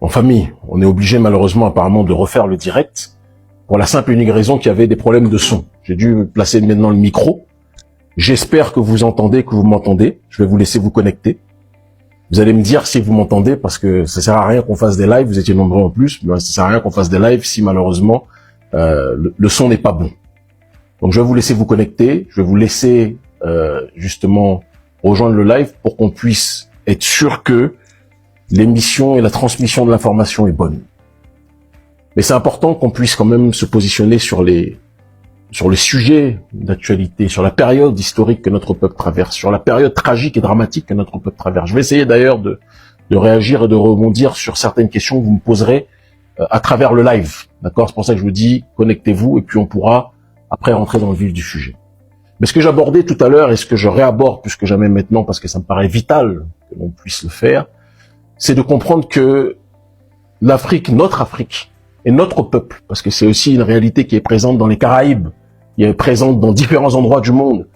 en famille. On est obligé malheureusement apparemment de refaire le direct pour la simple et unique raison qu'il y avait des problèmes de son. J'ai dû placer maintenant le micro. J'espère que vous entendez, que vous m'entendez. Je vais vous laisser vous connecter. Vous allez me dire si vous m'entendez, parce que ça sert à rien qu'on fasse des lives. Vous étiez nombreux en plus, mais ça sert à rien qu'on fasse des lives si malheureusement le son n'est pas bon. Donc je vais vous laisser vous connecter. Je vais vous laisser justement rejoindre le live pour qu'on puisse être sûr que l'émission et la transmission de l'information est bonne. Mais c'est important qu'on puisse quand même se positionner sur les sujets d'actualité, sur la période historique que notre peuple traverse, sur la période tragique et dramatique que notre peuple traverse. Je vais essayer d'ailleurs de réagir et de rebondir sur certaines questions que vous me poserez à travers le live. D'accord? C'est pour ça que je vous dis, connectez-vous et puis on pourra après rentrer dans le vif du sujet. Mais ce que j'abordais tout à l'heure et ce que je réaborde plus que jamais maintenant parce que ça me paraît vital que l'on puisse le faire, c'est de comprendre que l'Afrique, notre Afrique, et notre peuple, parce que c'est aussi une réalité qui est présente dans les Caraïbes, qui est présente dans différents endroits du monde.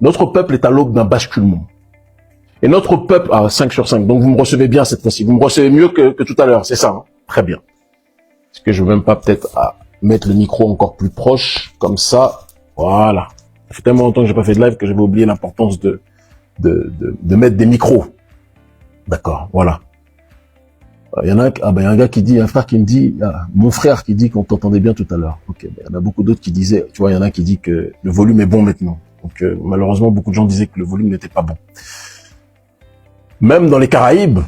Notre peuple est à l'aube d'un basculement. Et notre peuple, 5 sur 5, donc vous me recevez bien cette fois-ci, vous me recevez mieux que tout à l'heure, c'est ça, hein? Très bien. Est-ce que je veux même pas peut-être mettre le micro encore plus proche, comme ça, voilà. Ça fait tellement longtemps que j'ai pas fait de live que j'avais oublié l'importance de mettre des micros. D'accord, voilà. Il y en a, il y a un gars qui dit, un frère qui me dit, mon frère qui dit qu'on t'entendait bien tout à l'heure. Ok, il y en a beaucoup d'autres qui disaient, tu vois, il y en a qui dit que le volume est bon maintenant. Donc malheureusement, beaucoup de gens disaient que le volume n'était pas bon. Même dans les Caraïbes,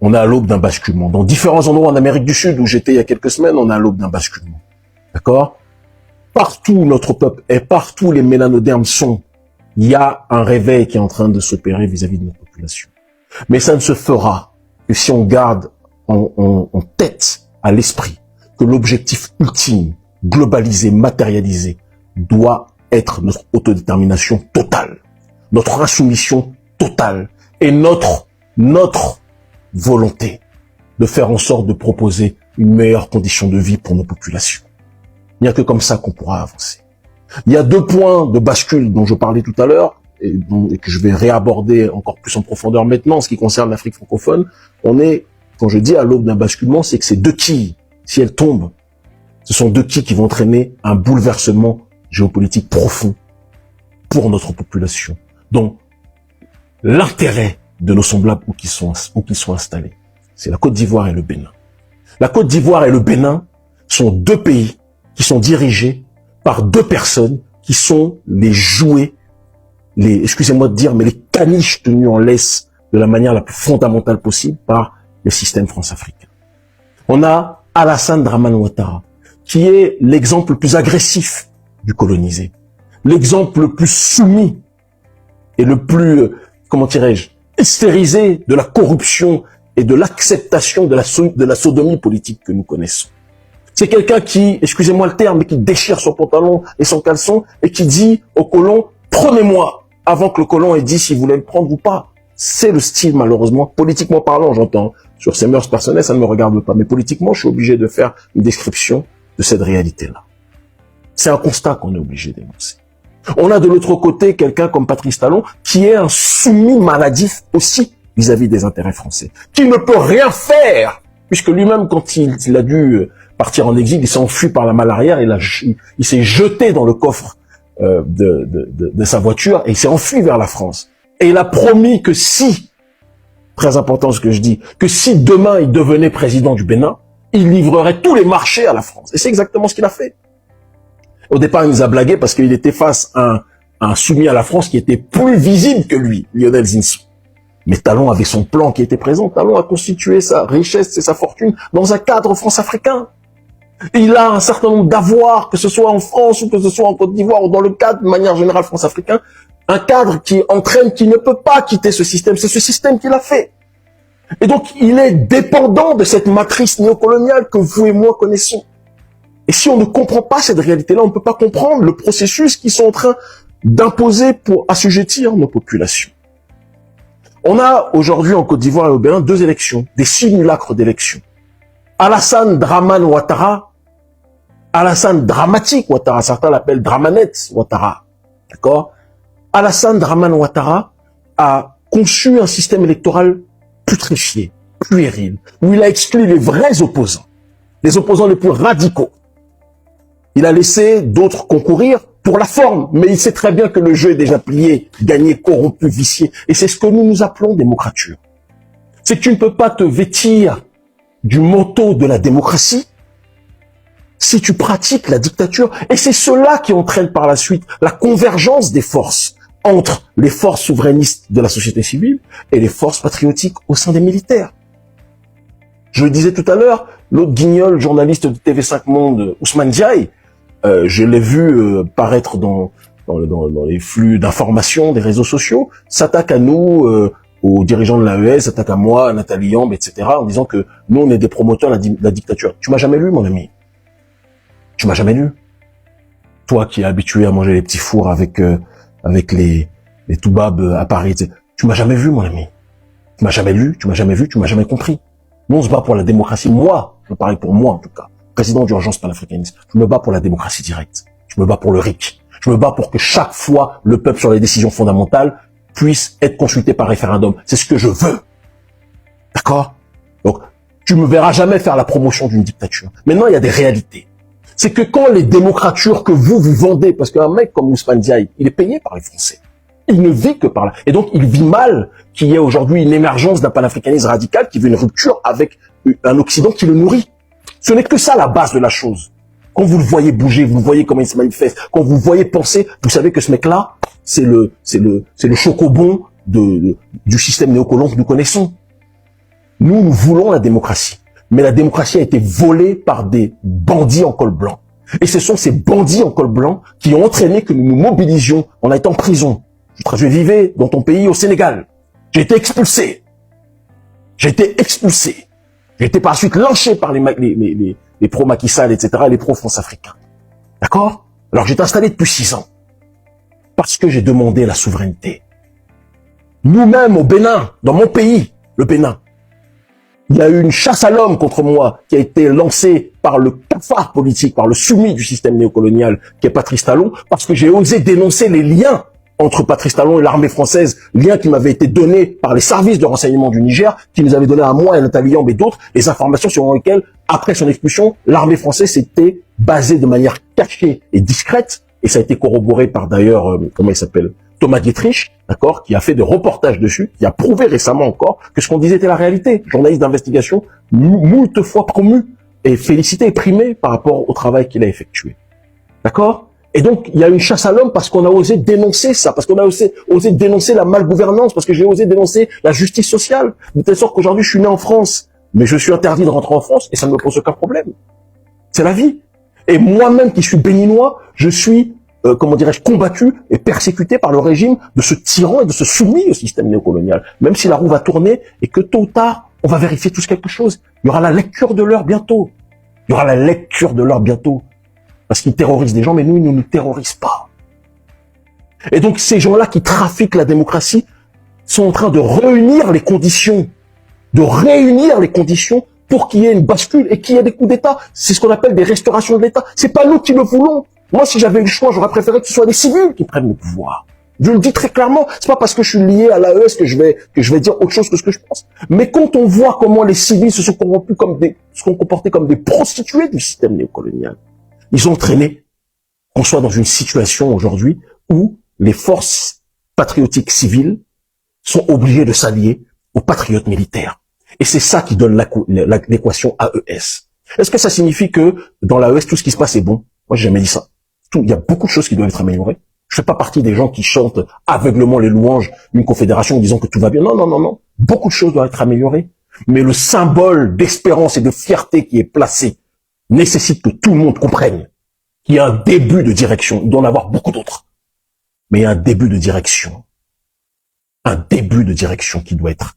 on est à l'aube d'un basculement. Dans différents endroits en Amérique du Sud où j'étais il y a quelques semaines, on est à l'aube d'un basculement. D'accord? Partout notre peuple et partout les mélanodermes sont, il y a un réveil qui est en train de s'opérer vis-à-vis de notre population. Mais ça ne se fera que si on garde en tête, à l'esprit, que l'objectif ultime, globalisé, matérialisé, doit être notre autodétermination totale, notre insoumission totale et notre volonté de faire en sorte de proposer une meilleure condition de vie pour nos populations. Il n'y a que comme ça qu'on pourra avancer. Il y a 2 points de bascule dont je parlais tout à l'heure et que je vais réaborder encore plus en profondeur maintenant en ce qui concerne l'Afrique francophone. On est, quand je dis à l'aube d'un basculement, c'est que ces 2 quilles, si elles tombent, ce sont 2 quilles qui vont entraîner un bouleversement géopolitique profond pour notre population. Donc, l'intérêt de nos semblables où qu'ils sont installés, c'est la Côte d'Ivoire et le Bénin. La Côte d'Ivoire et le Bénin sont 2 pays qui sont dirigés par 2 personnes qui sont les jouets, excusez-moi de dire, mais les caniches tenues en laisse de la manière la plus fondamentale possible par le système France-africain. On a Alassane Dramane Ouattara, qui est l'exemple le plus agressif du colonisé, l'exemple le plus soumis et le plus, comment dirais-je, hystérisé de la corruption et de l'acceptation de la sodomie politique que nous connaissons. C'est quelqu'un qui, excusez-moi le terme, mais qui déchire son pantalon et son caleçon et qui dit au colon, prenez-moi, avant que le colon ait dit s'il voulait le prendre ou pas. C'est le style, malheureusement, politiquement parlant, j'entends. Sur ses mœurs personnelles, ça ne me regarde pas. Mais politiquement, je suis obligé de faire une description de cette réalité-là. C'est un constat qu'on est obligé d'énoncer. On a de l'autre côté quelqu'un comme Patrice Talon, qui est un soumis maladif aussi vis-à-vis des intérêts français, qui ne peut rien faire, puisque lui-même, quand il a dû partir en exil, il s'est enfui par la malle arrière, il s'est jeté dans le coffre de sa voiture et il s'est enfui vers la France. Et il a promis que si, très important ce que je dis, que si demain il devenait président du Bénin, il livrerait tous les marchés à la France. Et c'est exactement ce qu'il a fait. Au départ, il nous a blagué parce qu'il était face à un soumis à la France qui était plus visible que lui, Lionel Zinsou. Mais Talon avait son plan qui était présent. Talon a constitué sa richesse et sa fortune dans un cadre france-africain. Il a un certain nombre d'avoirs, que ce soit en France ou que ce soit en Côte d'Ivoire ou dans le cadre, de manière générale, france-africain. Un cadre qui entraîne, qui ne peut pas quitter ce système. C'est ce système qui l'a fait. Et donc, il est dépendant de cette matrice néocoloniale que vous et moi connaissons. Et si on ne comprend pas cette réalité-là, on ne peut pas comprendre le processus qu'ils sont en train d'imposer pour assujettir nos populations. On a aujourd'hui en Côte d'Ivoire et au Bénin 2 élections, des simulacres d'élections. Alassane Dramane Ouattara, Alassane Dramatique Ouattara, certains l'appellent Dramanette Ouattara, d'accord? Alassane Dramane Ouattara a conçu un système électoral putréfié, puéril, où il a exclu les vrais opposants, les opposants les plus radicaux. Il a laissé d'autres concourir pour la forme, mais il sait très bien que le jeu est déjà plié, gagné, corrompu, vicié. Et c'est ce que nous appelons démocrature. C'est que tu ne peux pas te vêtir du manteau de la démocratie si tu pratiques la dictature. Et c'est cela qui entraîne par la suite la convergence des forces entre les forces souverainistes de la société civile et les forces patriotiques au sein des militaires. Je le disais tout à l'heure, l'autre guignol, journaliste de TV5 Monde, Ousmane Diaye, je l'ai vu paraître dans les flux d'informations des réseaux sociaux, s'attaque à nous, aux dirigeants de l'AES, s'attaque à moi, à Nathalie Yamb, etc., en disant que nous, on est des promoteurs de la dictature. Tu m'as jamais lu, mon ami. Tu m'as jamais lu. Toi qui es habitué à manger les petits fours avec les toubabs à Paris, tu m'as jamais vu, mon ami. Tu m'as jamais lu, tu m'as jamais vu, tu m'as jamais compris. Nous, on se bat pour la démocratie. Moi, je parle pour moi, en tout cas, président d'urgence panafricaniste, je me bats pour la démocratie directe. Je me bats pour le RIC. Je me bats pour que chaque fois, le peuple sur les décisions fondamentales puisse être consulté par référendum. C'est ce que je veux. D'accord? Donc, tu me verras jamais faire la promotion d'une dictature. Maintenant, il y a des réalités. C'est que quand les démocratures que vous vendez, parce qu'un mec comme Ousmane Diaye, il est payé par les Français. Il ne vit que par là. Et donc, il vit mal qu'il y ait aujourd'hui une émergence d'un panafricanisme radical qui veut une rupture avec un Occident qui le nourrit. Ce n'est que ça la base de la chose. Quand vous le voyez bouger, vous voyez comment il se manifeste, quand vous voyez penser, vous savez que ce mec-là, c'est le chocobon du système néocolon que nous connaissons. Nous voulons la démocratie. Mais la démocratie a été volée par des bandits en col blanc. Et ce sont ces bandits en col blanc qui ont entraîné que nous nous mobilisions. On a été en prison. Je vivais dans ton pays, au Sénégal. J'ai été expulsé. J'ai été par la suite lynché par les pro-Macky Sall, etc., et les pro-France africains. D'accord? Alors j'étais installé depuis 6 ans. Parce que j'ai demandé la souveraineté. Nous-mêmes, au Bénin, dans mon pays, le Bénin, il y a eu une chasse à l'homme contre moi qui a été lancée par le cafard politique, par le soumis du système néocolonial qui est Patrice Talon, parce que j'ai osé dénoncer les liens entre Patrice Talon et l'armée française, liens qui m'avaient été donnés par les services de renseignement du Niger, qui nous avaient donné à moi et à Nathalie Yamb et d'autres, les informations sur lesquelles, après son expulsion, l'armée française s'était basée de manière cachée et discrète, et ça a été corroboré par d'ailleurs, comment il s'appelle, Thomas Dietrich, d'accord, qui a fait des reportages dessus, qui a prouvé récemment encore que ce qu'on disait était la réalité. Journaliste d'investigation, moult fois promu et félicité et primé par rapport au travail qu'il a effectué. D'accord? Et donc, il y a une chasse à l'homme parce qu'on a osé dénoncer ça, parce qu'on a osé dénoncer la malgouvernance, parce que j'ai osé dénoncer la justice sociale. De telle sorte qu'aujourd'hui, je suis né en France, mais je suis interdit de rentrer en France et ça ne me pose aucun problème. C'est la vie. Et moi-même qui suis béninois, je suis comment dirais-je, combattu et persécuté par le régime de ce tyran et de ce soumis au système néocolonial. Même si la roue va tourner et que tôt ou tard, on va vérifier tous quelque chose. Il y aura la lecture de l'heure bientôt. Parce qu'ils terrorisent des gens, mais nous, ils ne nous terrorisent pas. Et donc, ces gens-là qui trafiquent la démocratie sont en train de réunir les conditions pour qu'il y ait une bascule et qu'il y ait des coups d'État. C'est ce qu'on appelle des restaurations de l'État. C'est pas nous qui le voulons. Moi, si j'avais eu le choix, j'aurais préféré que ce soit les civils qui prennent le pouvoir. Je le dis très clairement. C'est pas parce que je suis lié à l'AES que je vais dire autre chose que ce que je pense. Mais quand on voit comment les civils se sont comportés comme des prostituées du système néocolonial, ils ont entraîné qu'on soit dans une situation aujourd'hui où les forces patriotiques civiles sont obligées de s'allier aux patriotes militaires. Et c'est ça qui donne l'équation AES. Est-ce que ça signifie que dans l'AES, tout ce qui se passe est bon? Moi, j'ai jamais dit ça. Il y a beaucoup de choses qui doivent être améliorées. Je fais pas partie des gens qui chantent aveuglément les louanges d'une confédération en disant que tout va bien. Non. Beaucoup de choses doivent être améliorées. Mais le symbole d'espérance et de fierté qui est placé nécessite que tout le monde comprenne qu'il y a un début de direction. Il doit en avoir beaucoup d'autres. Mais il y a un début de direction. Un début de direction qui doit être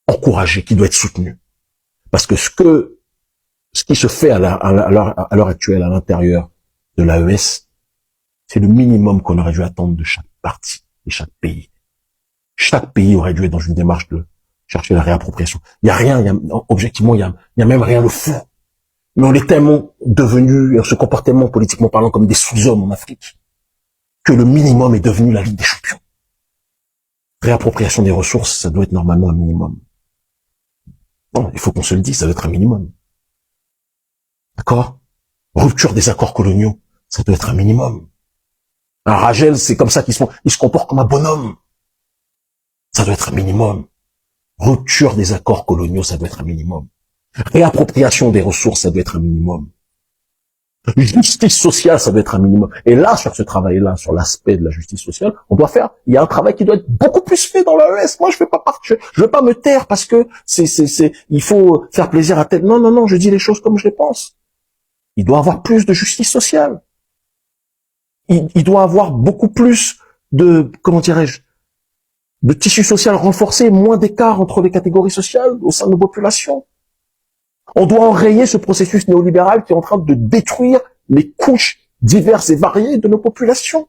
encouragé, qui doit être soutenu. Parce que ce qui se fait à l'heure actuelle à l'intérieur de l'AES, c'est le minimum qu'on aurait dû attendre de chaque partie, de chaque pays. Chaque pays aurait dû être dans une démarche de chercher la réappropriation. Objectivement, il y a même rien de fou. Mais on est tellement devenus, on se comporte tellement politiquement parlant comme des sous-hommes en Afrique, que le minimum est devenu la Ligue des Champions. Réappropriation des ressources, ça doit être normalement un minimum. Non, il faut qu'on se le dise, ça doit être un minimum. D'accord? Rupture des accords coloniaux, ça doit être un minimum. Un Ragel, c'est comme ça qu'ils se comportent comme un bonhomme. Ça doit être un minimum. Rupture des accords coloniaux, ça doit être un minimum. Réappropriation des ressources, ça doit être un minimum. Justice sociale, ça doit être un minimum. Et là, sur ce travail-là, sur l'aspect de la justice sociale, il y a un travail qui doit être beaucoup plus fait dans l'AES. Moi, je veux pas me taire parce que il faut faire plaisir à tel. Non, non, non, je dis les choses comme je les pense. Il doit avoir plus de justice sociale. Il doit avoir beaucoup plus de, comment dirais-je, de tissu social renforcé, moins d'écart entre les catégories sociales au sein de nos populations. On doit enrayer ce processus néolibéral qui est en train de détruire les couches diverses et variées de nos populations.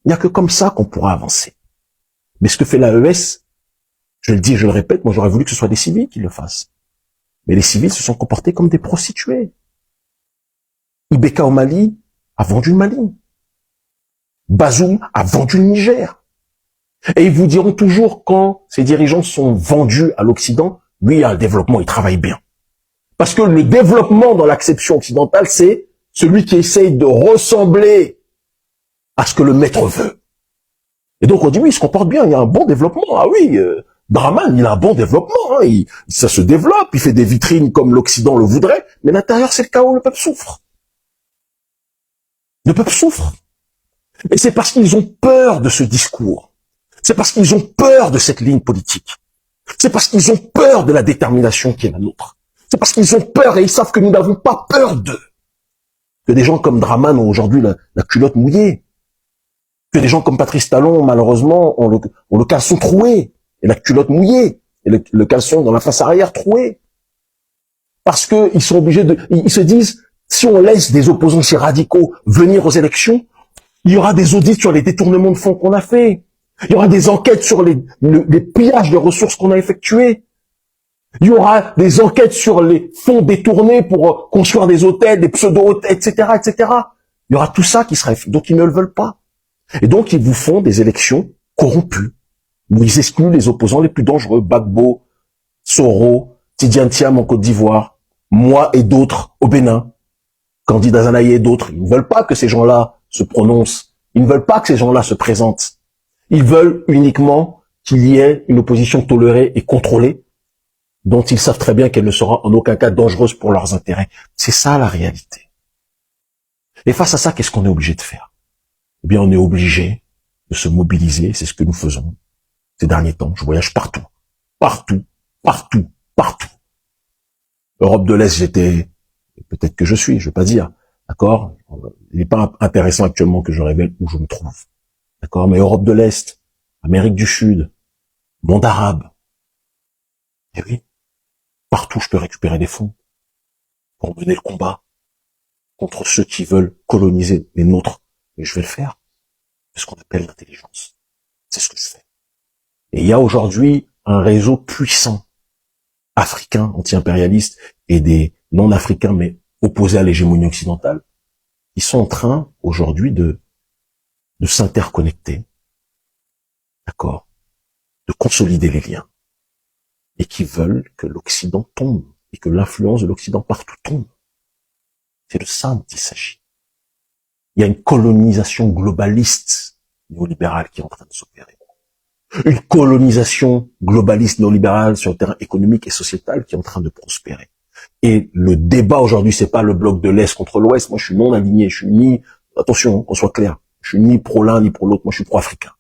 Il n'y a que comme ça qu'on pourra avancer. Mais ce que fait l'AES, je le dis et je le répète, moi j'aurais voulu que ce soit des civils qui le fassent. Mais les civils se sont comportés comme des prostituées. Ibeka au Mali a vendu le Mali. Bazoum a vendu le Niger. Et ils vous diront toujours quand ces dirigeants sont vendus à l'Occident, lui, il y a un développement, il travaille bien. Parce que le développement dans l'acception occidentale, c'est celui qui essaye de ressembler à ce que le maître veut. Et donc on dit oui, il se comporte bien, il y a un bon développement. Ah oui, Draman, il a un bon développement, hein, ça se développe, il fait des vitrines comme l'Occident le voudrait, mais à l'intérieur c'est le chaos, le peuple souffre. Le peuple souffre. Et c'est parce qu'ils ont peur de ce discours. C'est parce qu'ils ont peur de cette ligne politique. C'est parce qu'ils ont peur de la détermination qui est la nôtre. C'est parce qu'ils ont peur et ils savent que nous n'avons pas peur d'eux. Que des gens comme Draman ont aujourd'hui la culotte mouillée. Que des gens comme Patrice Talon, malheureusement, ont le caleçon troué. Et la culotte mouillée. Et le caleçon dans la face arrière troué. Parce que ils sont obligés ils se disent, si on laisse des opposants si radicaux venir aux élections, il y aura des audits sur les détournements de fonds qu'on a fait. Il y aura des enquêtes sur les pillages de ressources qu'on a effectués. Il y aura des enquêtes sur les fonds détournés pour construire des hôtels, des pseudo-hôtels, etc., etc. Il y aura tout ça qui sera fait. Donc ils ne le veulent pas. Et donc ils vous font des élections corrompues, où ils excluent les opposants les plus dangereux, Gbagbo, Soro, Tidiane Thiam en Côte d'Ivoire, moi et d'autres au Bénin, Candidat Zanaï et d'autres. Ils ne veulent pas que ces gens-là se prononcent. Ils ne veulent pas que ces gens-là se présentent. Ils veulent uniquement qu'il y ait une opposition tolérée et contrôlée, dont ils savent très bien qu'elle ne sera en aucun cas dangereuse pour leurs intérêts. C'est ça la réalité. Et face à ça, qu'est-ce qu'on est obligé de faire? Eh bien, on est obligé de se mobiliser, c'est ce que nous faisons ces derniers temps. Je voyage partout, partout, partout, partout. Europe de l'Est, j'étais, peut-être que je suis, je vais pas dire, d'accord? Il n'est pas intéressant actuellement que je révèle où je me trouve. D'accord? Mais Europe de l'Est, Amérique du Sud, monde arabe. Eh oui. Partout, je peux récupérer des fonds pour mener le combat contre ceux qui veulent coloniser les nôtres. Et je vais le faire. C'est ce qu'on appelle l'intelligence. C'est ce que je fais. Et il y a aujourd'hui un réseau puissant africain, anti-impérialiste, et des non-africains, mais opposés à l'hégémonie occidentale, qui sont en train, aujourd'hui, de s'interconnecter. D'accord? De consolider les liens. Et qui veulent que l'Occident tombe, et que l'influence de l'Occident partout tombe. C'est de ça dont il s'agit. Il y a une colonisation globaliste néolibérale qui est en train de s'opérer. Une colonisation globaliste néolibérale sur le terrain économique et sociétal qui est en train de prospérer. Et le débat aujourd'hui, c'est pas le bloc de l'Est contre l'Ouest. Moi, je suis non aligné. Je suis ni, attention, qu'on soit clair, je suis ni pro l'un ni pro l'autre. Moi, je suis pro-africain.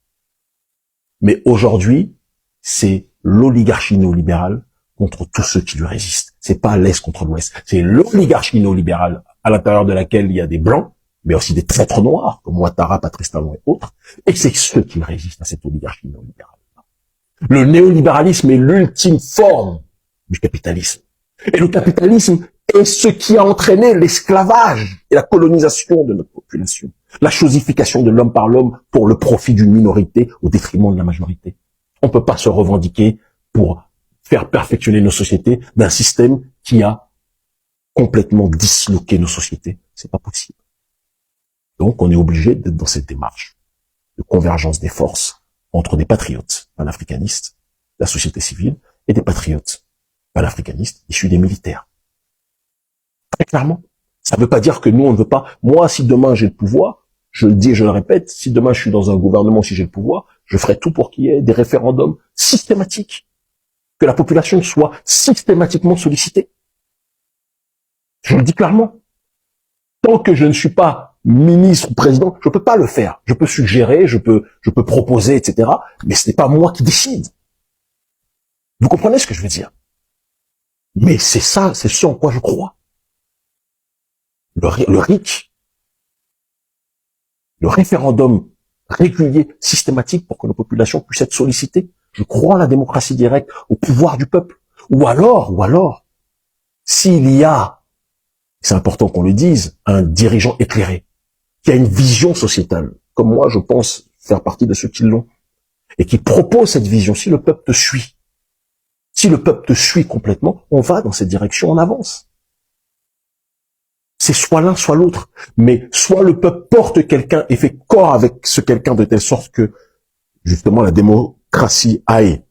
Mais aujourd'hui, c'est l'oligarchie néolibérale contre tous ceux qui lui résistent. C'est pas l'Est contre l'Ouest. C'est l'oligarchie néolibérale à l'intérieur de laquelle il y a des blancs, mais aussi des traîtres noirs, comme Ouattara, Patrice Talon et autres. Et c'est ceux qui résistent à cette oligarchie néolibérale. Le néolibéralisme est l'ultime forme du capitalisme. Et le capitalisme est ce qui a entraîné l'esclavage et la colonisation de notre population. La chosification de l'homme par l'homme pour le profit d'une minorité au détriment de la majorité. On ne peut pas se revendiquer pour faire perfectionner nos sociétés d'un système qui a complètement disloqué nos sociétés. C'est pas possible. Donc, on est obligé d'être dans cette démarche de convergence des forces entre des patriotes panafricanistes, la société civile, et des patriotes panafricanistes issus des militaires. Très clairement. Ça ne veut pas dire que nous, on ne veut pas. Moi, si demain j'ai le pouvoir, je le dis et je le répète, si demain je suis dans un gouvernement, si j'ai le pouvoir, je ferai tout pour qu'il y ait des référendums systématiques. Que la population soit systématiquement sollicitée. Je le dis clairement. Tant que je ne suis pas ministre ou président, je peux pas le faire. Je peux suggérer, je peux proposer, etc. Mais ce n'est pas moi qui décide. Vous comprenez ce que je veux dire? Mais c'est ça, c'est ce en quoi je crois. Le RIC, le référendum régulier, systématique pour que nos populations puissent être sollicitées. Je crois à la démocratie directe, au pouvoir du peuple. Ou alors, s'il y a, c'est important qu'on le dise, un dirigeant éclairé, qui a une vision sociétale, comme moi je pense faire partie de ceux qui l'ont, et qui propose cette vision, si le peuple te suit, complètement, on va dans cette direction, on avance. C'est soit l'un, soit l'autre. Mais soit le peuple porte quelqu'un et fait corps avec ce quelqu'un de telle sorte que, justement, la démocratie aille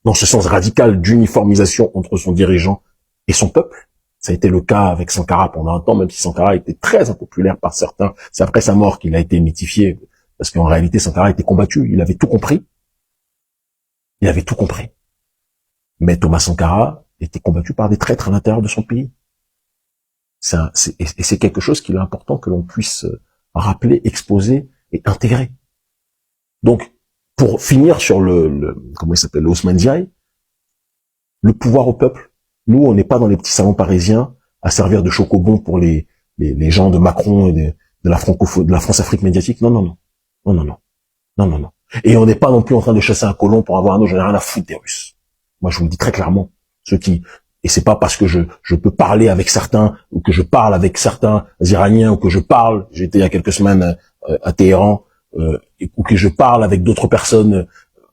dans ce sens radical d'uniformisation entre son dirigeant et son peuple. Ça a été le cas avec Sankara pendant un temps, même si Sankara était très impopulaire par certains. C'est après sa mort qu'il a été mythifié, parce qu'en réalité, Sankara était combattu. Il avait tout compris. Mais Thomas Sankara était combattu par des traîtres à l'intérieur de son pays. Et c'est quelque chose qu'il est important que l'on puisse rappeler, exposer et intégrer. Donc, pour finir sur comment il s'appelle, le Ousmane Diaye, le pouvoir au peuple, nous, on n'est pas dans les petits salons parisiens à servir de chocobon pour les gens de Macron et de la France-Afrique médiatique. Non. Et on n'est pas non plus en train de chasser un colon pour avoir un autre, j'en ai rien à foutre des Russes. Moi, je vous le dis très clairement. Et c'est pas parce que je peux parler avec certains, ou que je parle avec certains Iraniens, ou que j'étais il y a quelques semaines à Téhéran, ou que je parle avec d'autres personnes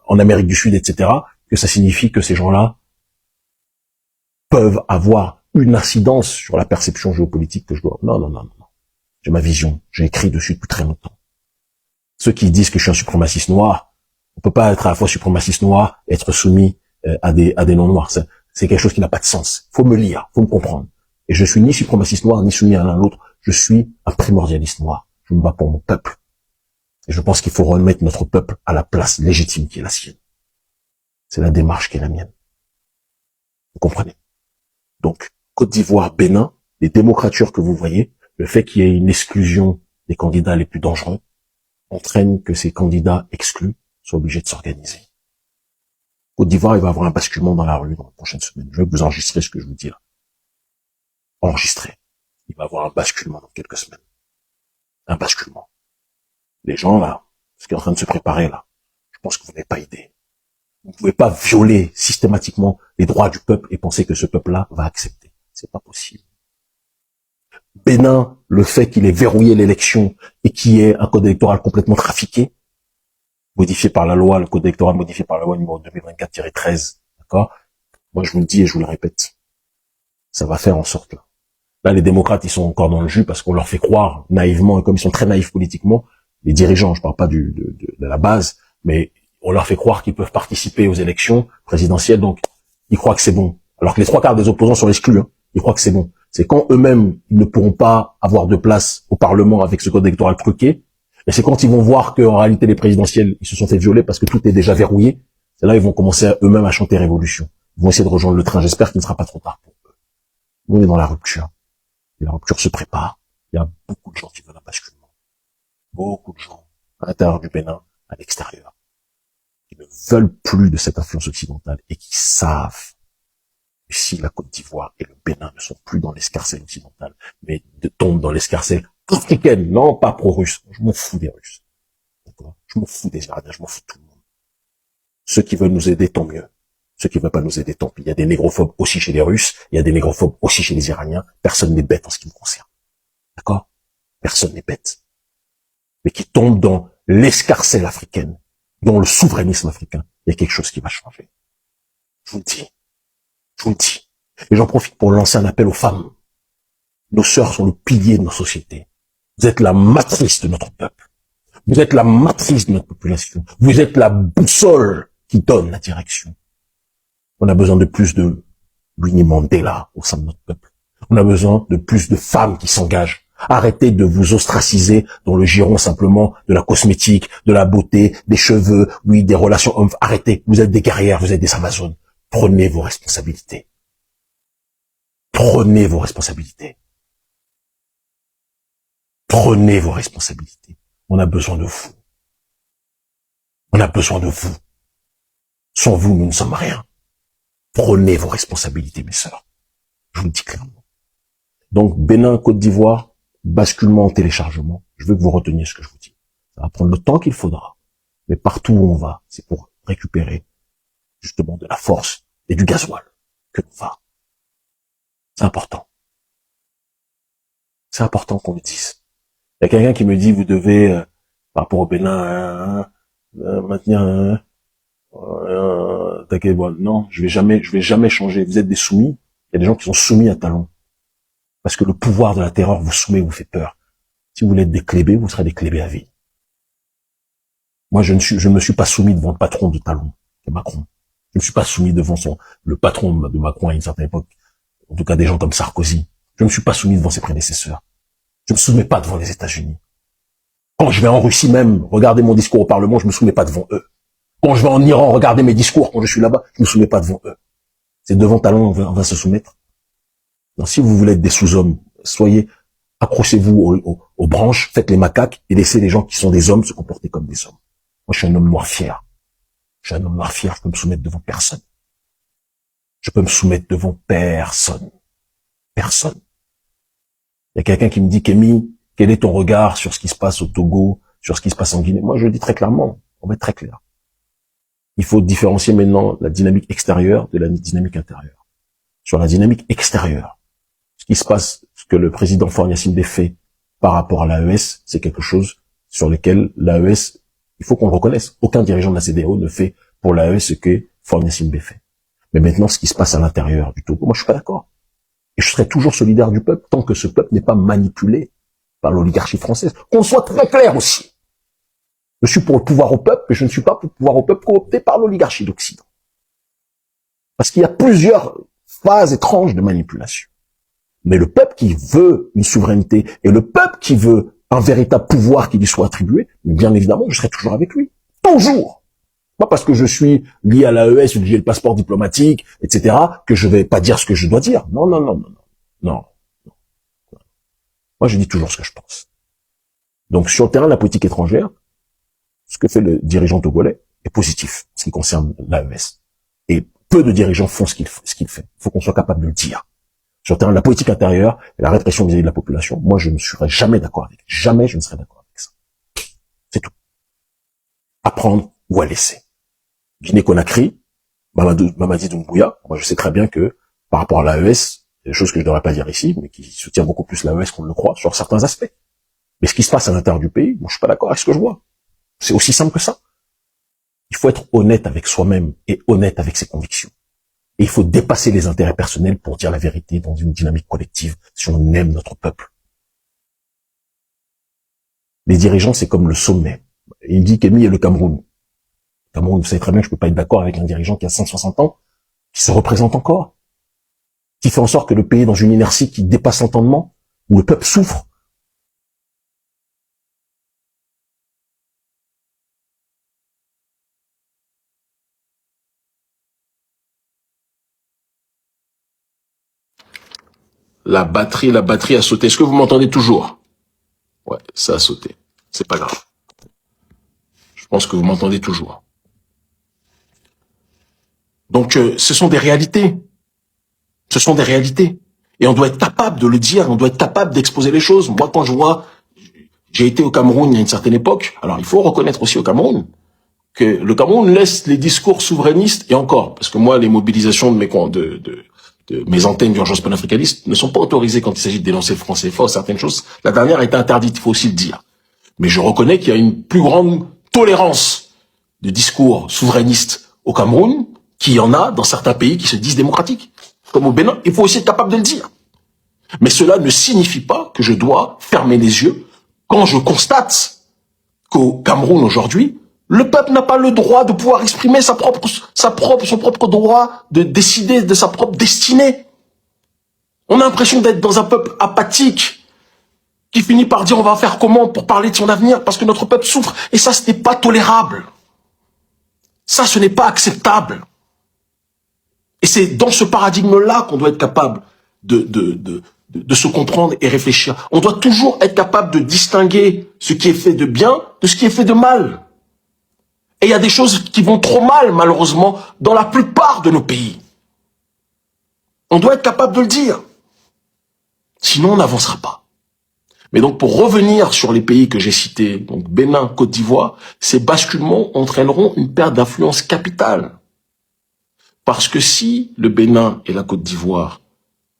en Amérique du Sud, etc., que ça signifie que ces gens-là peuvent avoir une incidence sur la perception géopolitique que je dois. Non. J'ai ma vision. J'ai écrit dessus depuis très longtemps. Ceux qui disent que je suis un suprémaciste noir, on peut pas être à la fois suprémaciste noir et être soumis à des non-noirs. C'est quelque chose qui n'a pas de sens. Faut me lire, faut me comprendre. Et je suis ni suprémaciste noir, ni soumis à l'un à l'autre. Je suis un primordialiste noir. Je me bats pour mon peuple. Et je pense qu'il faut remettre notre peuple à la place légitime qui est la sienne. C'est la démarche qui est la mienne. Vous comprenez? Donc, Côte d'Ivoire, Bénin, les démocratures que vous voyez, le fait qu'il y ait une exclusion des candidats les plus dangereux, entraîne que ces candidats exclus soient obligés de s'organiser. Côte d'Ivoire, il va y avoir un basculement dans la rue dans les prochaines semaines. Je vais vous enregistrer ce que je vous dis là. Enregistrer. Il va y avoir un basculement dans quelques semaines. Un basculement. Les gens là, ce qui est en train de se préparer là, je pense que vous n'avez pas idée. Vous ne pouvez pas violer systématiquement les droits du peuple et penser que ce peuple-là va accepter. C'est pas possible. Bénin, le fait qu'il ait verrouillé l'élection et qu'il y ait un code électoral complètement trafiqué, modifié par la loi, le code électoral modifié par la loi numéro 2024-13, d'accord? Moi, je vous le dis et je vous le répète. Ça va faire en sorte, là, les démocrates, ils sont encore dans le jus parce qu'on leur fait croire naïvement, et comme ils sont très naïfs politiquement, les dirigeants, je parle pas de la base, mais on leur fait croire qu'ils peuvent participer aux élections présidentielles, donc ils croient que c'est bon. Alors que les 3/4 des opposants sont exclus, hein. Ils croient que c'est bon. C'est quand eux-mêmes, ils ne pourront pas avoir de place au Parlement avec ce code électoral truqué, et c'est quand ils vont voir qu'en réalité les présidentielles, ils se sont fait violer parce que tout est déjà verrouillé, c'est là ils vont commencer eux-mêmes à chanter révolution. Ils vont essayer de rejoindre le train, j'espère qu'il ne sera pas trop tard pour eux. Nous, on est dans la rupture. Et la rupture se prépare. Il y a beaucoup de gens qui veulent un basculement. Beaucoup de gens, à l'intérieur du Bénin, à l'extérieur, qui ne veulent plus de cette influence occidentale et qui savent que si la Côte d'Ivoire et le Bénin ne sont plus dans l'escarcelle occidentale, mais tombent dans l'escarcelle africaine, non pas pro-russe. Je m'en fous des Russes. D'accord? Je m'en fous des Iraniens, je m'en fous de tout le monde. Ceux qui veulent nous aider, tant mieux. Ceux qui ne veulent pas nous aider, tant pis. Il y a des négrophobes aussi chez les Russes, il y a des négrophobes aussi chez les Iraniens. Personne n'est bête en ce qui me concerne. D'accord? Personne n'est bête. Mais qui tombe dans l'escarcelle africaine, dans le souverainisme africain, il y a quelque chose qui va changer. Je vous le dis. Je vous le dis. Et j'en profite pour lancer un appel aux femmes. Nos sœurs sont le pilier de nos sociétés. Vous êtes la matrice de notre peuple. Vous êtes la matrice de notre population. Vous êtes la boussole qui donne la direction. On a besoin de plus de Winnie Mandela au sein de notre peuple. On a besoin de plus de femmes qui s'engagent. Arrêtez de vous ostraciser dans le giron simplement de la cosmétique, de la beauté, des cheveux, oui, des relations hommes. Arrêtez. Vous êtes des guerrières, vous êtes des Amazones. Prenez vos responsabilités. Prenez vos responsabilités. Prenez vos responsabilités. On a besoin de vous. On a besoin de vous. Sans vous, nous ne sommes rien. Prenez vos responsabilités, mes sœurs. Je vous le dis clairement. Donc, Bénin, Côte d'Ivoire, basculement en téléchargement. Je veux que vous reteniez ce que je vous dis. Ça va prendre le temps qu'il faudra. Mais partout où on va, c'est pour récupérer, justement, de la force et du gasoil que l'on va. C'est important. C'est important qu'on le dise. Il y a quelqu'un qui me dit, vous devez, par rapport au Bénin, maintenir, t'inquiète, bon, non, je vais jamais changer. Vous êtes des soumis. Il y a des gens qui sont soumis à talons. Parce que le pouvoir de la terreur vous soumet, vous fait peur. Si vous voulez être déclébé, vous serez déclébé à vie. Moi, je ne me suis pas soumis devant le patron de talon, c'est Macron. Je ne me suis pas soumis devant le patron de Macron à une certaine époque. En tout cas, des gens comme Sarkozy. Je ne me suis pas soumis devant ses prédécesseurs. Je ne me soumets pas devant les États-Unis. Quand je vais en Russie même, regarder mon discours au Parlement, je me soumets pas devant eux. Quand je vais en Iran, regarder mes discours quand je suis là-bas, je me soumets pas devant eux. C'est devant talon on va se soumettre. Donc, si vous voulez être des sous-hommes, accrochez-vous aux branches, faites les macaques et laissez les gens qui sont des hommes se comporter comme des hommes. Moi, je suis un homme noir fier. Je suis un homme noir fier, je peux me soumettre devant personne. Je peux me soumettre devant personne. Personne. Il y a quelqu'un qui me dit, Kémy, quel est ton regard sur ce qui se passe au Togo, sur ce qui se passe en Guinée? Moi, je le dis très clairement, on va être très clair. Il faut différencier maintenant la dynamique extérieure de la dynamique intérieure. Sur la dynamique extérieure, ce qui se passe, ce que le président Faure Gnassingbé fait par rapport à l'AES, c'est quelque chose sur lequel l'AES, il faut qu'on le reconnaisse. Aucun dirigeant de la CEDEAO ne fait pour l'AES ce que Faure Gnassingbé fait. Mais maintenant, ce qui se passe à l'intérieur du Togo, moi, je suis pas d'accord. Et je serai toujours solidaire du peuple tant que ce peuple n'est pas manipulé par l'oligarchie française. Qu'on soit très clair aussi. Je suis pour le pouvoir au peuple, mais je ne suis pas pour le pouvoir au peuple coopté par l'oligarchie d'Occident. Parce qu'il y a plusieurs phases étranges de manipulation. Mais le peuple qui veut une souveraineté et le peuple qui veut un véritable pouvoir qui lui soit attribué, bien évidemment, je serai toujours avec lui. Toujours. Pas parce que je suis lié à l'AES ou que j'ai le passeport diplomatique, etc., que je vais pas dire ce que je dois dire. Non, non, non, non, non. Non. Moi, je dis toujours ce que je pense. Donc, sur le terrain de la politique étrangère, ce que fait le dirigeant togolais est positif, en ce qui concerne l'AES. Et peu de dirigeants font ce qu'il fait. Il faut qu'on soit capable de le dire. Sur le terrain de la politique intérieure et la répression vis-à-vis de la population, moi, je ne serai jamais d'accord avec. Jamais je ne serai d'accord avec ça. C'est tout. À prendre ou à laisser. Guinée-Conakry, Mamadi Doumbouya, moi, je sais très bien que, par rapport à l'AES, des choses que je ne devrais pas dire ici, mais qui soutient beaucoup plus l'AES qu'on ne le croit, sur certains aspects. Mais ce qui se passe à l'intérieur du pays, moi, je suis pas d'accord avec ce que je vois. C'est aussi simple que ça. Il faut être honnête avec soi-même et honnête avec ses convictions. Et il faut dépasser les intérêts personnels pour dire la vérité dans une dynamique collective si on aime notre peuple. Les dirigeants, c'est comme le sommet. Et il dit Kémy est le Cameroun. Le Cameroun, vous savez très bien que je peux pas être d'accord avec un dirigeant qui a 160 ans, qui se représente encore, qui fait en sorte que le pays est dans une inertie qui dépasse l'entendement, où le peuple souffre. La batterie a sauté. Est-ce que vous m'entendez toujours? Ouais, ça a sauté. C'est pas grave. Je pense que vous m'entendez toujours. Donc, ce sont des réalités. Ce sont des réalités. Et on doit être capable de le dire, on doit être capable d'exposer les choses. Moi, quand je vois, j'ai été au Cameroun il y a une certaine époque. Alors, il faut reconnaître aussi au Cameroun que le Cameroun laisse les discours souverainistes, et encore, parce que moi, les mobilisations de mes antennes d'urgence panafricaniste ne sont pas autorisées quand il s'agit de dénoncer le franc CFA, certaines choses. La dernière a été interdite, il faut aussi le dire. Mais je reconnais qu'il y a une plus grande tolérance de discours souverainistes au Cameroun qu'il y en a dans certains pays qui se disent démocratiques. Comme au Bénin, il faut aussi être capable de le dire. Mais cela ne signifie pas que je dois fermer les yeux quand je constate qu'au Cameroun aujourd'hui, Le peuple n'a pas le droit de pouvoir exprimer son propre droit de décider de sa propre destinée. On a l'impression d'être dans un peuple apathique qui finit par dire on va faire comment pour parler de son avenir parce que notre peuple souffre. Et ça, ce n'est pas tolérable. Ça, ce n'est pas acceptable. Et c'est dans ce paradigme-là qu'on doit être capable de se comprendre et réfléchir. On doit toujours être capable de distinguer ce qui est fait de bien de ce qui est fait de mal. Et il y a des choses qui vont trop mal, malheureusement, dans la plupart de nos pays. On doit être capable de le dire. Sinon, on n'avancera pas. Mais donc, pour revenir sur les pays que j'ai cités, donc Bénin, Côte d'Ivoire, ces basculements entraîneront une perte d'influence capitale. Parce que si le Bénin et la Côte d'Ivoire,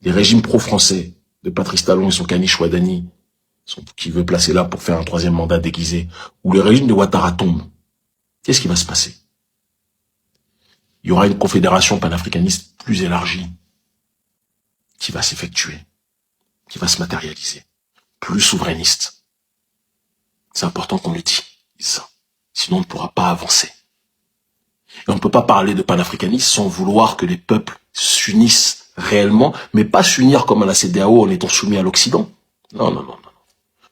les régimes pro-français de Patrice Talon et son caniche Ouadani, qui veut placer là pour faire un troisième mandat déguisé, ou le régime de Ouattara tombe, qu'est-ce qui va se passer? Il y aura une confédération panafricaniste plus élargie qui va s'effectuer, qui va se matérialiser, plus souverainiste. C'est important qu'on le dise ça. Sinon, on ne pourra pas avancer. Et on ne peut pas parler de panafricanisme sans vouloir que les peuples s'unissent réellement, mais pas s'unir comme à la CEDEAO en étant soumis à l'Occident. Non, non, non, non.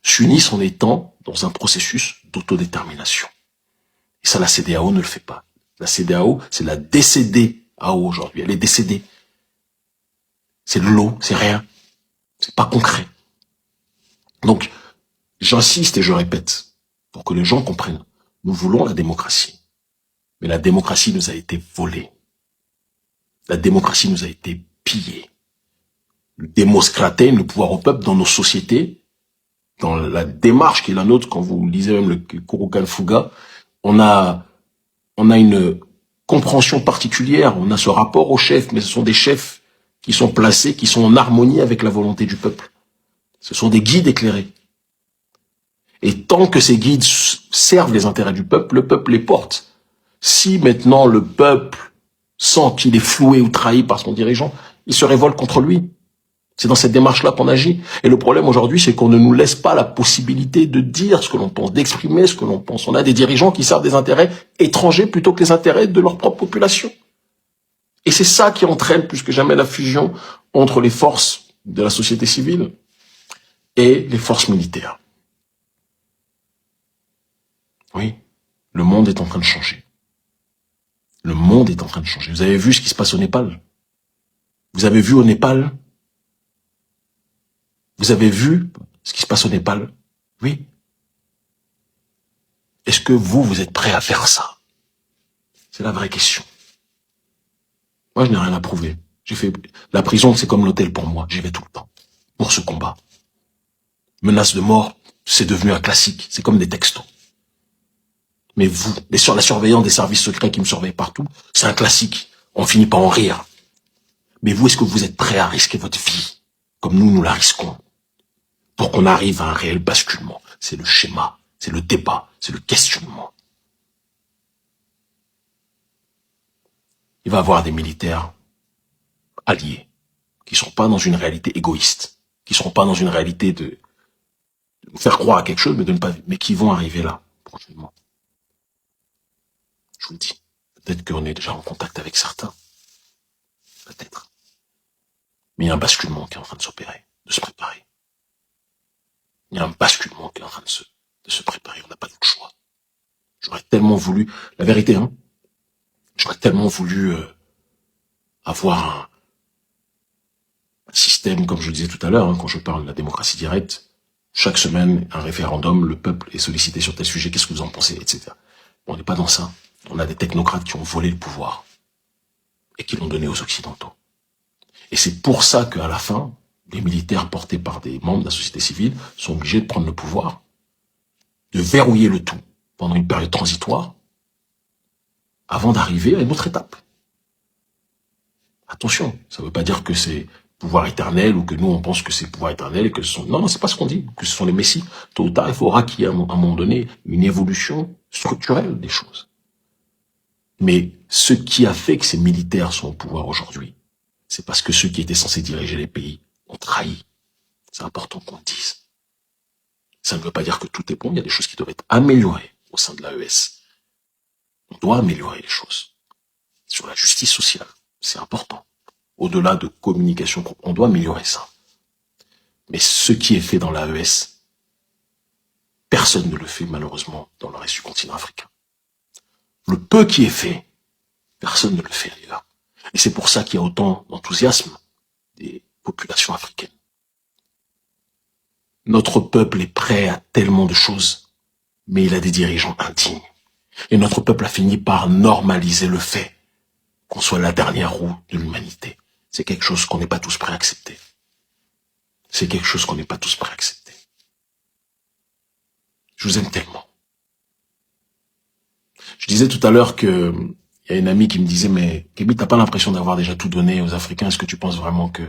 S'unissent en étant dans un processus d'autodétermination. Et ça, la CEDEAO ne le fait pas. La CEDEAO, c'est la DCDAO aujourd'hui. Elle est décédée. C'est de l'eau, c'est rien. C'est pas concret. Donc, j'insiste et je répète, pour que les gens comprennent, nous voulons la démocratie. Mais la démocratie nous a été volée. La démocratie nous a été pillée. Le démoscraté, le pouvoir au peuple dans nos sociétés, dans la démarche qui est la nôtre, quand vous lisez même le Kurukan Fuga, on a une compréhension particulière, on a ce rapport aux chefs, mais ce sont des chefs qui sont placés, qui sont en harmonie avec la volonté du peuple. Ce sont des guides éclairés. Et tant que ces guides servent les intérêts du peuple, le peuple les porte. Si maintenant le peuple sent qu'il est floué ou trahi par son dirigeant, il se révolte contre lui. C'est dans cette démarche-là qu'on agit. Et le problème aujourd'hui, c'est qu'on ne nous laisse pas la possibilité de dire ce que l'on pense, d'exprimer ce que l'on pense. On a des dirigeants qui servent des intérêts étrangers plutôt que les intérêts de leur propre population. Et c'est ça qui entraîne plus que jamais la fusion entre les forces de la société civile et les forces militaires. Oui, le monde est en train de changer. Le monde est en train de changer. Vous avez vu ce qui se passe au Népal? Vous avez vu au Népal? Vous avez vu ce qui se passe au Népal? Oui. Est-ce que vous êtes prêt à faire ça? C'est la vraie question. Moi, je n'ai rien à prouver. La prison, c'est comme l'hôtel pour moi. J'y vais tout le temps. Pour ce combat. Menace de mort, c'est devenu un classique. C'est comme des textos. Mais vous, la surveillance des services secrets qui me surveillent partout, c'est un classique. On finit par en rire. Mais vous, est-ce que vous êtes prêt à risquer votre vie, comme nous la risquons, pour qu'on arrive à un réel basculement? C'est le schéma, c'est le débat, c'est le questionnement. Il va y avoir des militaires alliés, qui ne sont pas dans une réalité égoïste, qui ne seront pas dans une réalité de nous faire croire à quelque chose, mais qui vont arriver là, prochainement. Je vous le dis. Peut-être qu'on est déjà en contact avec certains. Peut-être. Mais il y a un basculement qui est en train de s'opérer, de se préparer. Il y a un basculement qui est en train de se préparer. On n'a pas d'autre choix. J'aurais tellement voulu, la vérité, j'aurais tellement voulu avoir un système, comme je le disais tout à l'heure, quand je parle de la démocratie directe, chaque semaine, un référendum, le peuple est sollicité sur tel sujet, qu'est-ce que vous en pensez, etc. On n'est pas dans ça. On a des technocrates qui ont volé le pouvoir et qui l'ont donné aux Occidentaux. Et c'est pour ça qu'à la fin, les militaires portés par des membres de la société civile sont obligés de prendre le pouvoir, de verrouiller le tout pendant une période transitoire, avant d'arriver à une autre étape. Attention, ça ne veut pas dire que c'est pouvoir éternel ou que nous on pense que c'est pouvoir éternel et que ce sont... Non, c'est pas ce qu'on dit, que ce sont les messies. Tôt ou tard, il faudra qu'il y ait à un moment donné une évolution structurelle des choses. Mais ce qui a fait que ces militaires sont au pouvoir aujourd'hui, c'est parce que ceux qui étaient censés diriger les pays ont trahi. C'est important qu'on le dise. Ça ne veut pas dire que tout est bon, il y a des choses qui doivent être améliorées au sein de l'AES. On doit améliorer les choses. Sur la justice sociale, c'est important. Au-delà de communication, on doit améliorer ça. Mais ce qui est fait dans l'AES, personne ne le fait malheureusement dans le reste du continent africain. Le peu qui est fait, personne ne le fait ailleurs. Et c'est pour ça qu'il y a autant d'enthousiasme des populations africaines. Notre peuple est prêt à tellement de choses, mais il a des dirigeants indignes. Et notre peuple a fini par normaliser le fait qu'on soit la dernière roue de l'humanité. C'est quelque chose qu'on n'est pas tous prêts à accepter. C'est quelque chose qu'on n'est pas tous prêts à accepter. Je vous aime tellement. Je disais tout à l'heure que il y a une amie qui me disait, mais Kébi, t'as pas l'impression d'avoir déjà tout donné aux Africains? Est-ce que tu penses vraiment que,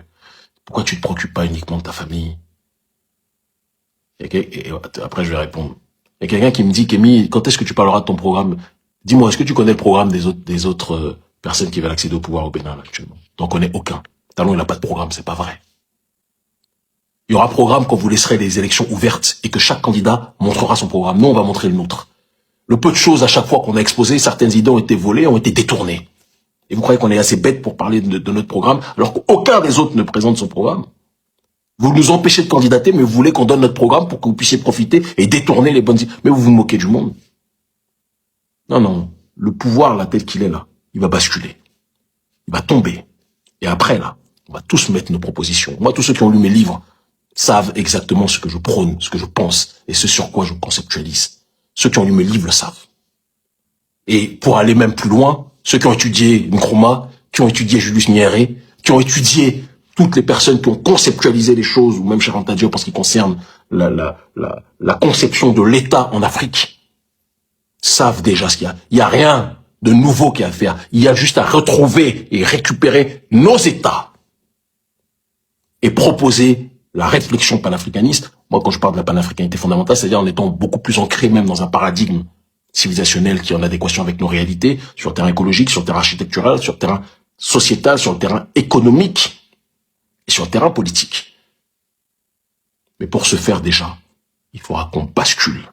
pourquoi tu te préoccupes pas uniquement de ta famille? Et après, je vais répondre. Il y a quelqu'un qui me dit, Kémi, quand est-ce que tu parleras de ton programme? Dis-moi, est-ce que tu connais le programme des autres personnes qui veulent accéder au pouvoir au Bénin, là, actuellement? T'en connais aucun. Talon, il n'a pas de programme, c'est pas vrai. Il y aura programme quand vous laisserez les élections ouvertes et que chaque candidat montrera son programme. Nous, on va montrer le nôtre. Le peu de choses à chaque fois qu'on a exposé, certaines idées ont été volées, ont été détournées. Et vous croyez qu'on est assez bête pour parler de notre programme, alors qu'aucun des autres ne présente son programme? Vous nous empêchez de candidater, mais vous voulez qu'on donne notre programme pour que vous puissiez profiter et détourner les bonnes idées. Mais vous vous moquez du monde. Non, non. Le pouvoir, là, tel qu'il est là, il va basculer. Il va tomber. Et après, là, on va tous mettre nos propositions. Moi, tous ceux qui ont lu mes livres savent exactement ce que je prône, ce que je pense et ce sur quoi je conceptualise. Ceux qui ont lu mes livres le savent. Et pour aller même plus loin, ceux qui ont étudié Nkrumah, qui ont étudié Julius Nyerere, qui ont étudié toutes les personnes qui ont conceptualisé les choses, ou même Charanta Diop, en ce qui concerne la conception de l'État en Afrique, savent déjà ce qu'il y a. Il n'y a rien de nouveau qu'il y a à faire. Il y a juste à retrouver et récupérer nos États et proposer la réflexion panafricaniste. Moi, quand je parle de la panafricanité fondamentale, c'est-à-dire en étant beaucoup plus ancré même dans un paradigme civilisationnel qui est en adéquation avec nos réalités, sur le terrain écologique, sur le terrain architectural, sur le terrain sociétal, sur le terrain économique et sur le terrain politique. Mais pour ce faire déjà, il faudra qu'on bascule,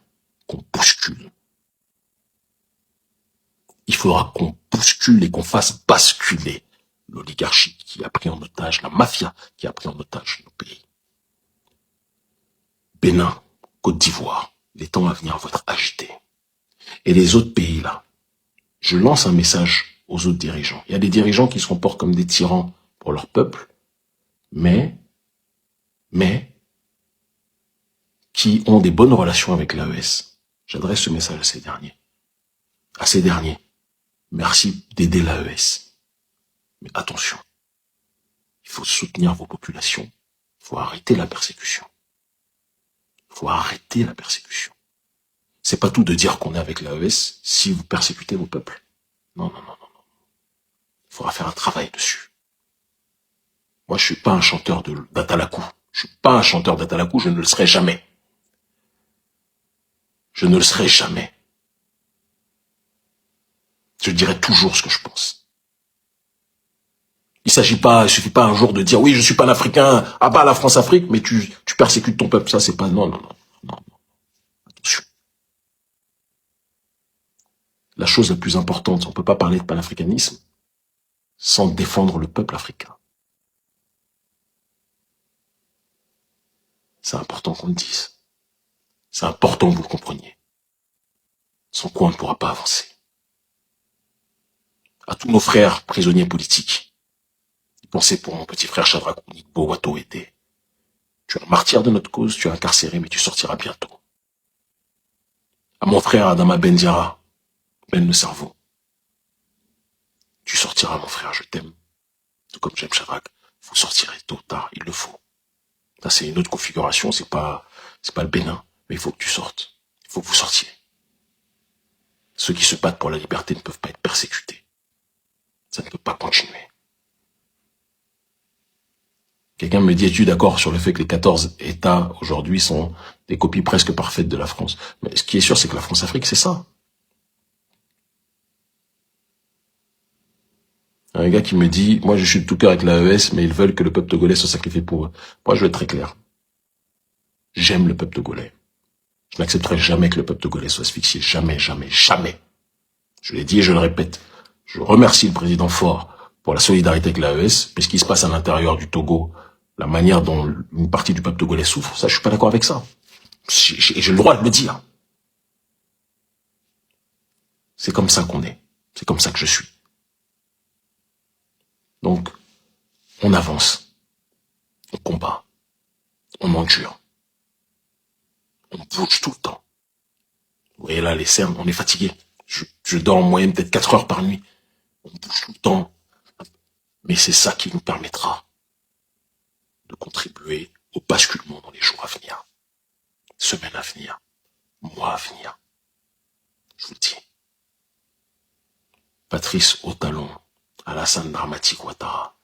qu'on bouscule. Il faudra qu'on bouscule et qu'on fasse basculer l'oligarchie qui a pris en otage, la mafia qui a pris en otage nos pays. Bénin, Côte d'Ivoire, les temps à venir vont être agités. Et les autres pays là, je lance un message aux autres dirigeants. Il y a des dirigeants qui se comportent comme des tyrans pour leur peuple, mais qui ont des bonnes relations avec l'AES. J'adresse ce message à ces derniers. À ces derniers, merci d'aider l'AES. Mais attention, il faut soutenir vos populations. Il faut arrêter la persécution. Il faut arrêter la persécution. C'est pas tout de dire qu'on est avec l'AES si vous persécutez vos peuples. Non, non, non, non, non. Il faudra faire un travail dessus. Moi, je suis pas un chanteur d'Atalakou. Je suis pas un chanteur d'Atalakou, je ne le serai jamais. Je ne le serai jamais. Je dirai toujours ce que je pense. Il suffit pas un jour de dire oui, je suis panafricain, ah bah la France-Afrique, mais tu persécutes ton peuple. Ça, c'est pas, non, non, non, non, non. Attention. La chose la plus importante, on peut pas parler de panafricanisme sans défendre le peuple africain. C'est important qu'on le dise. C'est important que vous le compreniez. Sans quoi on ne pourra pas avancer. À tous nos frères prisonniers politiques, pensez pour mon petit frère Shadrach Bowato était. Tu es un martyr de notre cause, tu es incarcéré, mais tu sortiras bientôt. À mon frère Adama Bendiara, Ben le cerveau. Tu sortiras, mon frère, je t'aime. Tout comme j'aime Shadrach, vous sortirez tôt ou tard, il le faut. Ça, c'est une autre configuration, c'est pas le Bénin, mais il faut que tu sortes. Il faut que vous sortiez. Ceux qui se battent pour la liberté ne peuvent pas être persécutés. Ça ne peut pas continuer. Quelqu'un me dit, es-tu d'accord sur le fait que les 14 États aujourd'hui sont des copies presque parfaites de la France? Mais ce qui est sûr, c'est que la France-Afrique, c'est ça. Un gars qui me dit, moi je suis de tout cœur avec l'AES, mais ils veulent que le peuple togolais soit sacrifié pour eux. Moi je vais être très clair. J'aime le peuple togolais. Je n'accepterai jamais que le peuple togolais soit asphyxié. Jamais, jamais, jamais. Je l'ai dit et je le répète. Je remercie le président Faure pour la solidarité avec l'AES, mais ce qui se passe à l'intérieur du Togo, la manière dont une partie du peuple togolais souffre, ça, je suis pas d'accord avec ça. J'ai le droit de le dire. C'est comme ça qu'on est. C'est comme ça que je suis. Donc, on avance. On combat. On endure. On bouge tout le temps. Vous voyez là, les cernes, on est fatigué. Je dors en moyenne peut-être 4 heures par nuit. On bouge tout le temps. Mais c'est ça qui nous permettra de contribuer au basculement dans les jours à venir, semaines à venir, mois à venir. Je vous le dis. Patrice Otalon, Alassane Dramatique Ouattara,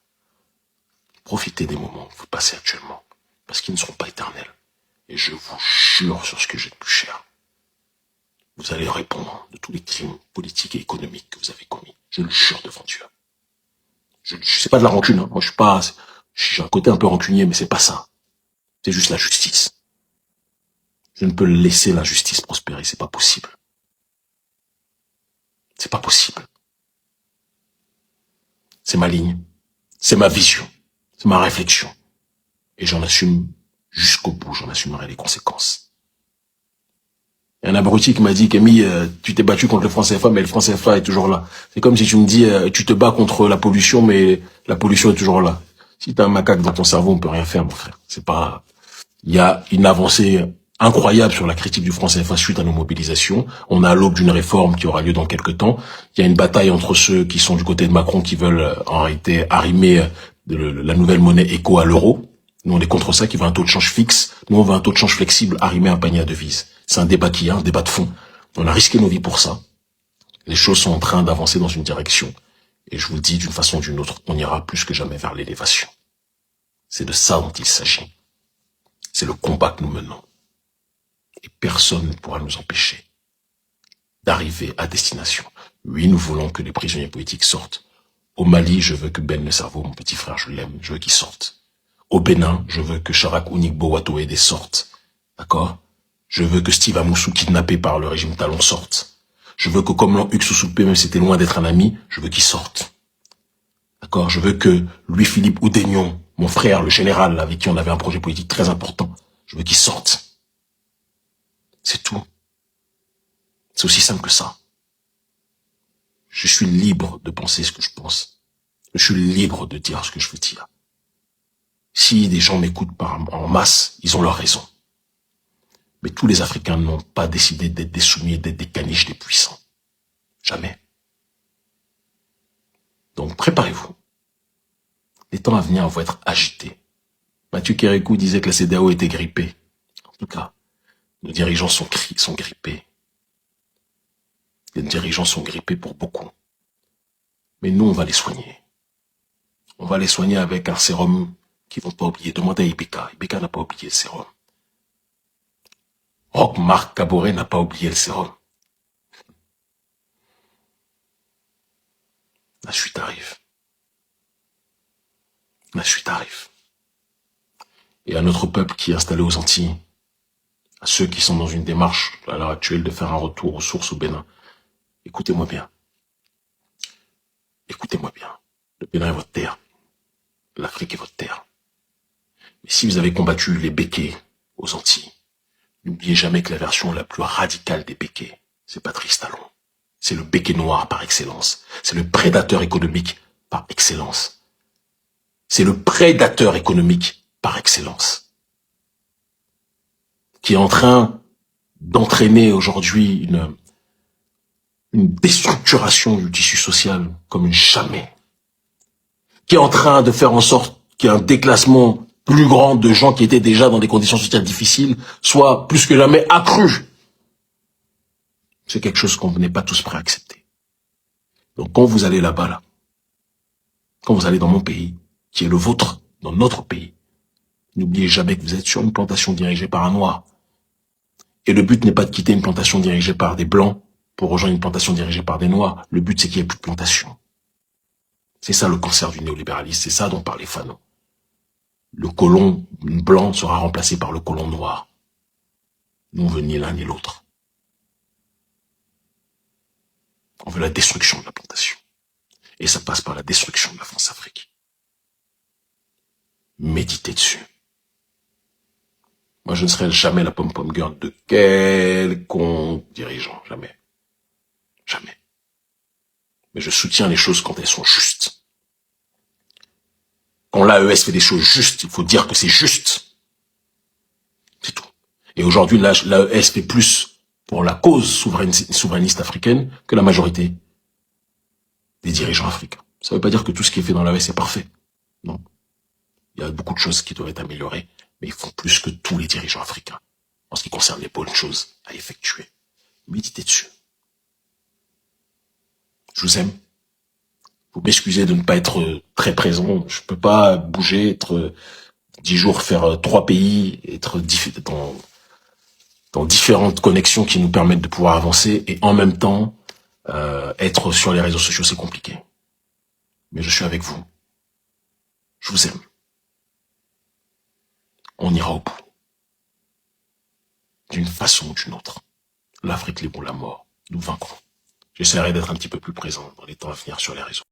profitez des moments que vous passez actuellement, parce qu'ils ne seront pas éternels. Et je vous jure sur ce que j'ai de plus cher. Vous allez répondre de tous les crimes politiques et économiques que vous avez commis. Je le jure devant Dieu. Je sais pas de la rancune, hein. Moi j'ai un côté un peu rancunier, mais c'est pas ça. C'est juste la justice. Je ne peux laisser l'injustice prospérer, c'est pas possible. C'est pas possible. C'est ma ligne, c'est ma vision, c'est ma réflexion. Et j'en assume jusqu'au bout, j'en assumerai les conséquences. Il y a un abruti qui m'a dit, Camille, tu t'es battu contre le franc CFA, mais le franc CFA est toujours là. C'est comme si tu me dis, tu te bats contre la pollution, mais la pollution est toujours là. Si t'as un macaque dans ton cerveau, on peut rien faire, mon frère. C'est pas, il y a une avancée incroyable sur la critique du franc CFA suite à nos mobilisations. On a à l'aube d'une réforme qui aura lieu dans quelques temps. Il y a une bataille entre ceux qui sont du côté de Macron qui veulent en réalité arrimer la nouvelle monnaie éco à l'euro. Nous, on est contre ça, qui veut un taux de change fixe. Nous, on veut un taux de change flexible, arrimer un panier à devises. C'est un débat qui est un débat de fond. On a risqué nos vies pour ça. Les choses sont en train d'avancer dans une direction. Et je vous le dis, d'une façon ou d'une autre, on ira plus que jamais vers l'élévation. C'est de ça dont il s'agit. C'est le combat que nous menons. Et personne ne pourra nous empêcher d'arriver à destination. Oui, nous voulons que les prisonniers politiques sortent. Au Mali, je veux que Ben Le Cerveau, mon petit frère, je l'aime, je veux qu'il sorte. Au Bénin, je veux que Charak Ounigbo Watoede sorte. D'accord? Je veux que Steve Amoussou, kidnappé par le régime Talon, sorte. Je veux que Komlan Huxoussoupé, même si c'était loin d'être un ami, je veux qu'il sorte. D'accord? Je veux que Louis-Philippe Oudénion, mon frère, le général, avec qui on avait un projet politique très important, je veux qu'il sorte. C'est tout. C'est aussi simple que ça. Je suis libre de penser ce que je pense. Je suis libre de dire ce que je veux dire. Si des gens m'écoutent en masse, ils ont leur raison. Mais tous les Africains n'ont pas décidé d'être des soumis, d'être des caniches, des puissants. Jamais. Donc préparez-vous. Les temps à venir vont être agités. Mathieu Kérékou disait que la CEDEAO était grippée. En tout cas, nos dirigeants sont grippés. Les dirigeants sont grippés pour beaucoup. Mais nous, on va les soigner. On va les soigner avec un sérum qu'ils vont pas oublier. Demandez à Ibeka. Ibeka n'a pas oublié le sérum. Roch Marc Caboret n'a pas oublié le sérum. La suite arrive. La suite arrive. Et à notre peuple qui est installé aux Antilles, à ceux qui sont dans une démarche à l'heure actuelle de faire un retour aux sources au Bénin, écoutez-moi bien. Écoutez-moi bien. Le Bénin est votre terre. L'Afrique est votre terre. Mais si vous avez combattu les béquets aux Antilles, n'oubliez jamais que la version la plus radicale des béquets, c'est Patrice Talon. C'est le béquet noir par excellence. C'est le prédateur économique par excellence. C'est le prédateur économique par excellence. Qui est en train d'entraîner aujourd'hui une déstructuration du tissu social comme jamais. Qui est en train de faire en sorte qu'il y ait un déclassement plus grand de gens qui étaient déjà dans des conditions sociales difficiles, soit plus que jamais accru. C'est quelque chose qu'on n'est pas tous prêts à accepter. Donc quand vous allez là-bas, là, quand vous allez dans mon pays, qui est le vôtre, dans notre pays, n'oubliez jamais que vous êtes sur une plantation dirigée par un noir. Et le but n'est pas de quitter une plantation dirigée par des blancs pour rejoindre une plantation dirigée par des noirs. Le but, c'est qu'il n'y ait plus de plantation. C'est ça le cancer du néolibéralisme, c'est ça dont parlait Fanon. Le colon blanc sera remplacé par le colon noir. Nous, on veut ni l'un ni l'autre. On veut la destruction de la plantation. Et ça passe par la destruction de la France-Afrique. Méditez dessus. Moi, je ne serai jamais la pom-pom girl de quelconque dirigeant. Jamais. Jamais. Mais je soutiens les choses quand elles sont justes. Quand l'AES fait des choses justes, il faut dire que c'est juste. C'est tout. Et aujourd'hui, l'AES fait plus pour la cause souverainiste africaine que la majorité des dirigeants africains. Ça ne veut pas dire que tout ce qui est fait dans l'AES est parfait. Non. Il y a beaucoup de choses qui doivent être améliorées, mais ils font plus que tous les dirigeants africains en ce qui concerne les bonnes choses à effectuer. Méditez dessus. Je vous aime. Vous m'excusez de ne pas être très présent. Je peux pas bouger, être 10 jours, faire 3 pays, être dans différentes connexions qui nous permettent de pouvoir avancer et en même temps être sur les réseaux sociaux, c'est compliqué. Mais je suis avec vous. Je vous aime. On ira au bout. D'une façon ou d'une autre. L'Afrique, les bons, la mort. Nous vaincrons. J'essaierai d'être un petit peu plus présent dans les temps à venir sur les réseaux.